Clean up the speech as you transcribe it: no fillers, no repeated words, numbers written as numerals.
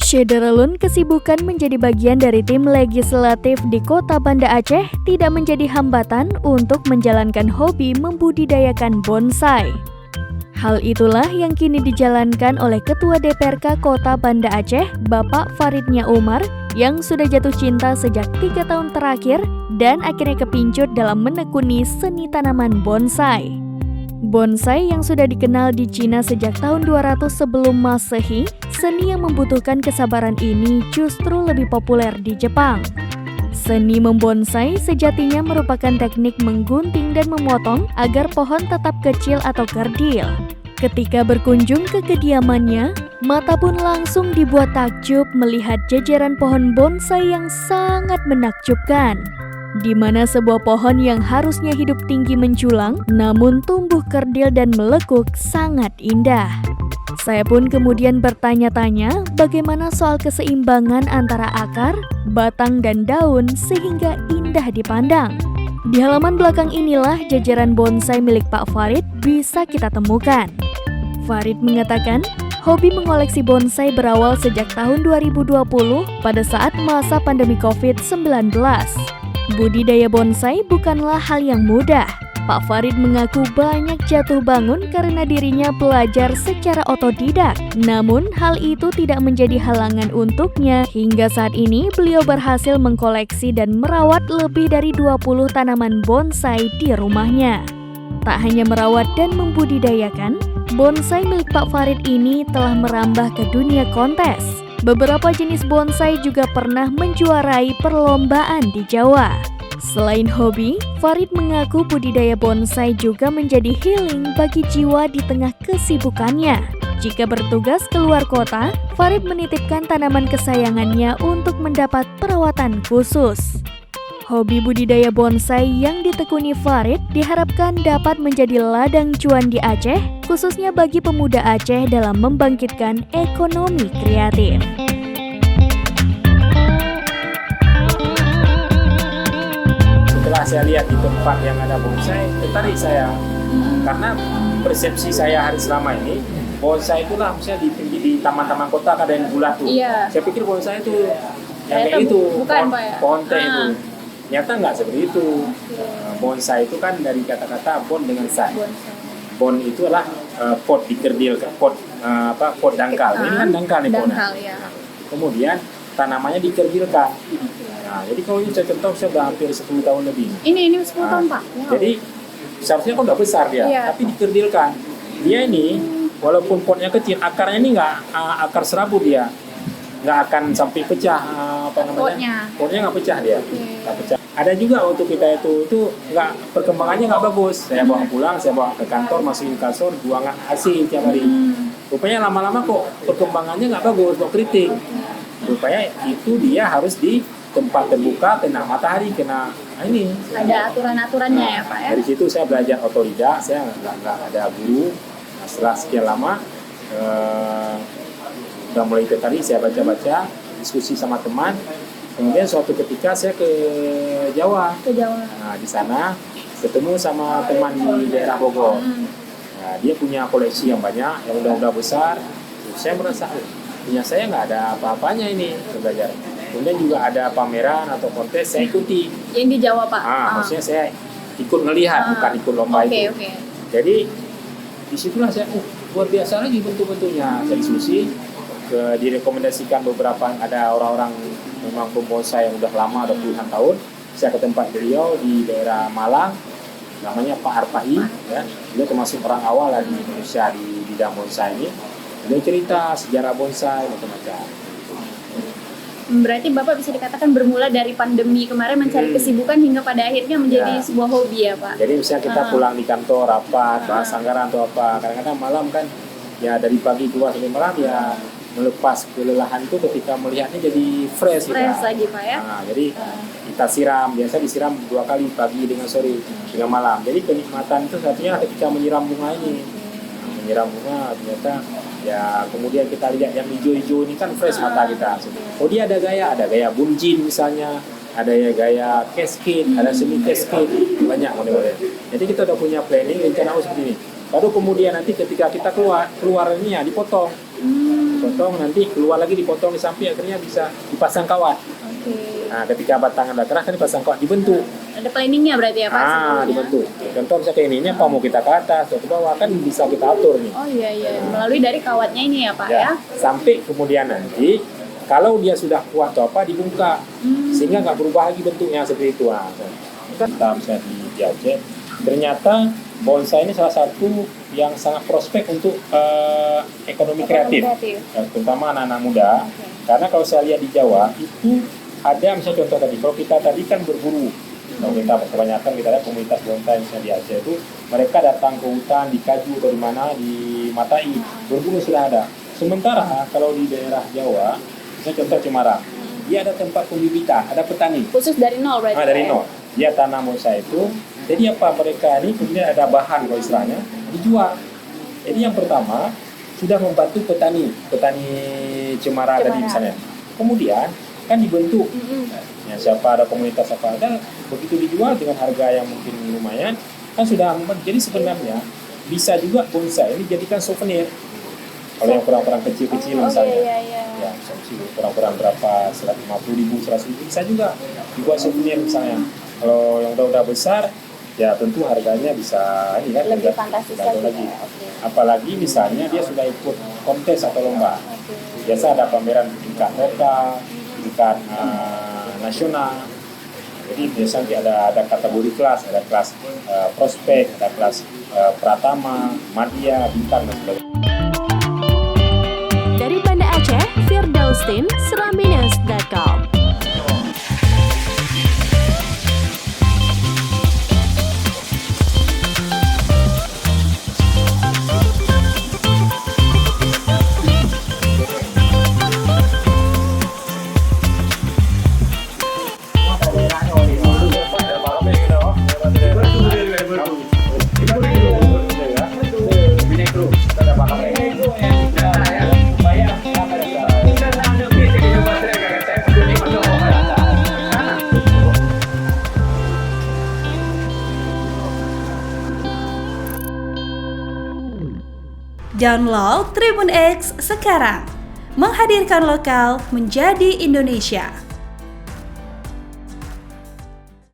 Syederalun, kesibukan menjadi bagian dari tim legislatif di Kota Banda Aceh tidak menjadi hambatan untuk menjalankan hobi membudidayakan bonsai. Hal itulah yang kini dijalankan oleh Ketua DPRK Kota Banda Aceh, Bapak Faridnya Umar, yang sudah jatuh cinta sejak 3 tahun terakhir dan akhirnya kepincut dalam menekuni seni tanaman bonsai. Bonsai yang sudah dikenal di Cina sejak tahun 200 sebelum Masehi, seni yang membutuhkan kesabaran ini justru lebih populer di Jepang. Seni membonsai sejatinya merupakan teknik menggunting dan memotong agar pohon tetap kecil atau kerdil. Ketika berkunjung ke kediamannya, mata pun langsung dibuat takjub melihat jajaran pohon bonsai yang sangat menakjubkan, di mana sebuah pohon yang harusnya hidup tinggi menjulang, namun tumbuh kerdil dan melekuk sangat indah. Saya pun kemudian bertanya-tanya bagaimana soal keseimbangan antara akar, batang, dan daun sehingga indah dipandang. Di halaman belakang inilah jajaran bonsai milik Pak Farid bisa kita temukan. Farid mengatakan, hobi mengoleksi bonsai berawal sejak tahun 2020 pada saat masa pandemi COVID-19. Budidaya bonsai bukanlah hal yang mudah. Pak Farid mengaku banyak jatuh bangun karena dirinya belajar secara otodidak. Namun, hal itu tidak menjadi halangan untuknya. Hingga saat ini, beliau berhasil mengkoleksi dan merawat lebih dari 20 tanaman bonsai di rumahnya. Tak hanya merawat dan membudidayakan, bonsai milik Pak Farid ini telah merambah ke dunia kontes. Beberapa jenis bonsai juga pernah menjuarai perlombaan di Jawa. Selain hobi, Farid mengaku budidaya bonsai juga menjadi healing bagi jiwa di tengah kesibukannya. Jika bertugas keluar kota, Farid menitipkan tanaman kesayangannya untuk mendapat perawatan khusus. Hobi budidaya bonsai yang ditekuni Farid diharapkan dapat menjadi ladang cuan di Aceh, khususnya bagi pemuda Aceh dalam membangkitkan ekonomi kreatif. Setelah saya lihat di tempat yang ada bonsai, tertarik saya. Karena persepsi saya hari selama ini, bonsai itulah misalnya di taman-taman kota ada yang bulat tuh. Iya. Saya pikir bonsai itu yang kayak itu, bukan, Pak, ya? pohon teh itu. Ternyata nggak seperti itu. Bonsai itu kan dari kata-kata bon dengan sai. Bon itu adalah pot dikerdilkan, pot dangkal. Ini kan dangkal nih pohonnya. Ya. Kemudian tanamannya dikerdilkan. Nah, jadi kalau ini saya contoh saya sudah hampir 10 tahun lebih. Ini 10 tahun, Pak. Wow. Jadi seharusnya kan udah besar dia, Iya. tapi dikerdilkan. Dia ini walaupun potnya kecil, akarnya ini nggak akar serabut dia, nggak akan sampai pecah potnya nggak pecah dia, nggak pecah. Ada juga untuk kita itu nggak perkembangannya nggak bagus. Saya bawa pulang, saya bawa ke kantor, masukin kasur, buangan AC tiap hari. Rupanya lama-lama kok perkembangannya nggak bagus, kok kritik. Rupanya itu dia harus di tempat terbuka, kena matahari, kena ini. Ada aturan-aturannya ya, Pak ya? Dari situ saya belajar otodidak, saya nggak ada guru. Nah, setelah sekian lama, udah mulai tertarik, saya baca-baca, diskusi sama teman. Kemudian suatu ketika saya ke Jawa. Nah, di sana ketemu sama teman di daerah Bogor. Nah, dia punya koleksi yang banyak, yang udah besar. Saya merasa, punya saya nggak ada apa-apanya ini, saya belajar. Kemudian juga ada pameran atau kontes, saya ikuti. Yang di Jawa, Pak? Maksudnya saya ikut ngelihat, bukan ikut lomba itu. Jadi disitulah saya, luar biasa lagi bentuk-bentuknya. Saya diskusi, direkomendasikan beberapa, ada orang-orang memang pembonsai yang udah lama, udah puluhan tahun. Saya ke tempat beliau di daerah Malang, namanya Pak Arpai. Ya. Beliau termasuk orang awal di Indonesia di bidang bonsai ini. Beliau cerita sejarah bonsai, macam-macam. Berarti Bapak bisa dikatakan bermula dari pandemi kemarin mencari kesibukan hingga pada akhirnya menjadi sebuah hobi ya, Pak? Jadi misalnya kita pulang di kantor rapat, bahas anggaran atau apa, kadang-kadang malam kan ya dari pagi keluar sampai malam ya melepas kelelahan itu ketika melihatnya jadi fresh lagi, Pak ya? Nah, jadi kita siram, biasa disiram 2 kali, pagi dengan sore dengan malam. Jadi kenikmatan itu satunya ketika menyiram bunga ini. Nah, menyiram bunga ternyata ya kemudian kita lihat yang hijau-hijau ini kan fresh mata kita. Oh dia ada gaya bunjin misalnya, ada ya gaya cascade, ada semi cascade, banyak model-model. Jadi kita udah punya planning rencana seperti ini. Baru kemudian nanti ketika kita keluar ini ya dipotong. Dipotong, nanti keluar lagi dipotong di samping, akhirnya bisa dipasang kawat. Nah, ketika batangan udah keras kan dipasang kawat, dibentuk. Ada planningnya berarti ya Pak? Sebelumnya? Dibentuk. Contoh misalnya kayak ini apa mau kita ke atas atau ke bawah kan bisa kita atur nih. Oh iya, melalui dari kawatnya ini ya Pak ya? Sampai kemudian nanti kalau dia sudah kuat atau apa dibuka, sehingga nggak berubah lagi bentuknya seperti itu. Nah, kita misalnya di Aceh, ternyata bonsai ini salah satu yang sangat prospek untuk ekonomi kreatif. Terutama anak-anak muda. Karena kalau saya lihat di Jawa itu ada misalnya contoh tadi, kalau kita tadi kan berburu. Kalau kita kebanyakan kita lihat komunitas bonsai misalnya di Aceh itu mereka datang ke hutan, di Kaju atau di mana, di Matai, berburu sudah ada. Sementara kalau di daerah Jawa, misalnya contoh Semarang, dia ada tempat pembibitan, ada petani. Khusus dari nol berarti? Dari nol. Dia tanam bonsai itu. Jadi apa mereka ini kemudian ada bahan kalau istilahnya dijual. Jadi yang pertama sudah membantu petani Cemara tadi misalnya. Kemudian kan dibentuk. Ya, siapa ada komunitas apa ada, begitu dijual dengan harga yang mungkin lumayan, kan sudah jadi sebenarnya bisa juga bonsai ini jadikan souvenir. Kalau yang kurang-kurang kecil-kecil misalnya, ya kurang-kurang berapa, 150.000, 100.000 bisa juga dibuat souvenir misalnya. Kalau yang udah besar, ya tentu harganya bisa ini kan lebih fantastis lagi. Apalagi misalnya dia sudah ikut kontes atau lomba. Biasa ada pameran tingkat lokal, tingkat nasional. Jadi biasanya nanti ada kategori kelas, ada kelas prospek, ada kelas pratama, madya, bintang dan sebagainya. Dari Banda Aceh, Firdaustin, Serambines.com. Download Tribun X sekarang, menghadirkan lokal menjadi Indonesia.